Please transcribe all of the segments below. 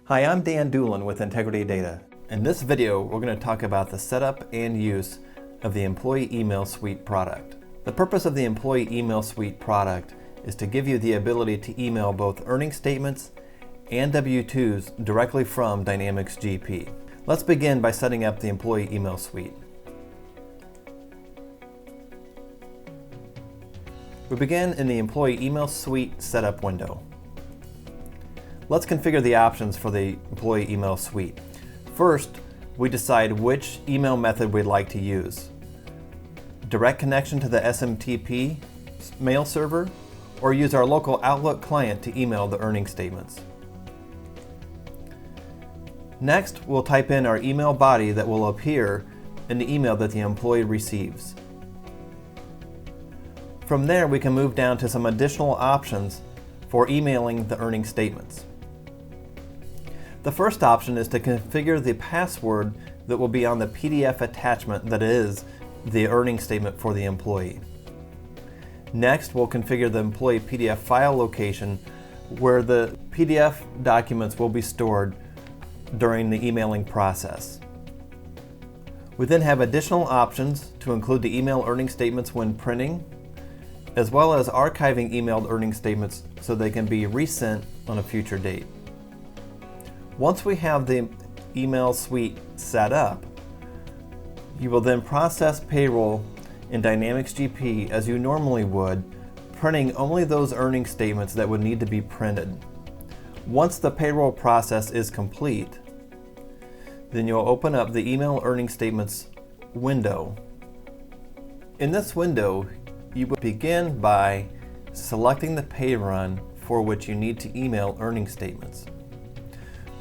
Hi, I'm Dan Doolin with Integrity Data. In this video, we're going to talk about the setup and use of the Employee Email Suite product. The purpose of the Employee Email Suite product is to give you the ability to email both earning statements and W-2s directly from Dynamics GP. Let's begin by setting up the Employee Email Suite. We begin in the Employee Email Suite setup window. Let's configure the options for the Employee Email Suite. First, we decide which email method we'd like to use. Direct connection to the SMTP mail server, or use our local Outlook client to email the earning statements. Next, we'll type in our email body that will appear in the email that the employee receives. From there, we can move down to some additional options for emailing the earning statements. The first option is to configure the password that will be on the PDF attachment that is the earning statement for the employee. Next, we'll configure the employee PDF file location where the PDF documents will be stored during the emailing process. We then have additional options to include the email earning statements when printing, as well as archiving emailed earning statements so they can be resent on a future date. Once we have the email suite set up, you will then process payroll in Dynamics GP as you normally would, printing only those earning statements that would need to be printed. Once the payroll process is complete, then you'll open up the email earning statements window. In this window, you will begin by selecting the pay run for which you need to email earning statements.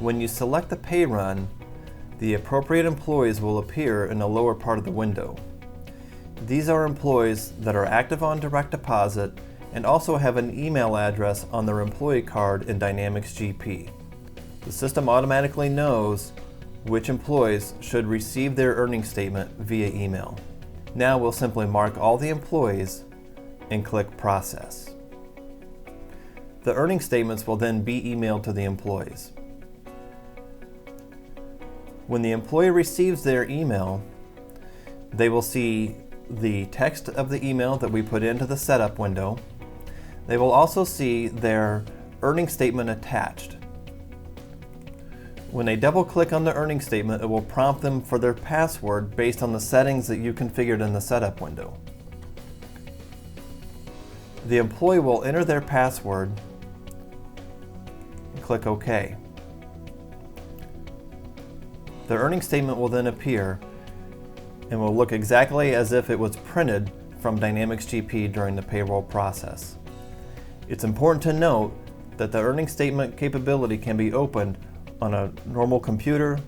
When you select the pay run, the appropriate employees will appear in the lower part of the window. These are employees that are active on direct deposit and also have an email address on their employee card in Dynamics GP. The system automatically knows which employees should receive their earning statement via email. Now we'll simply mark all the employees and click Process. The earning statements will then be emailed to the employees. When the employee receives their email, they will see the text of the email that we put into the setup window. They will also see their earning statement attached. When they double-click on the earning statement, it will prompt them for their password based on the settings that you configured in the setup window. The employee will enter their password and click OK. The earning statement will then appear and will look exactly as if it was printed from Dynamics GP during the payroll process. It's important to note that the earning statement capability can be opened on a normal computer,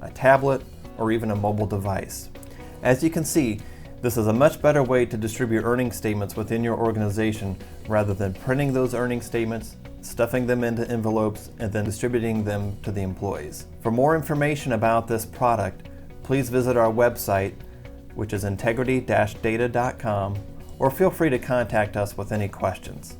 a tablet, or even a mobile device. As you can see, this is a much better way to distribute earning statements within your organization rather than printing those earning statements, stuffing them into envelopes, and then distributing them to the employees. For more information about this product, please visit our website, which is integrity-data.com, or feel free to contact us with any questions.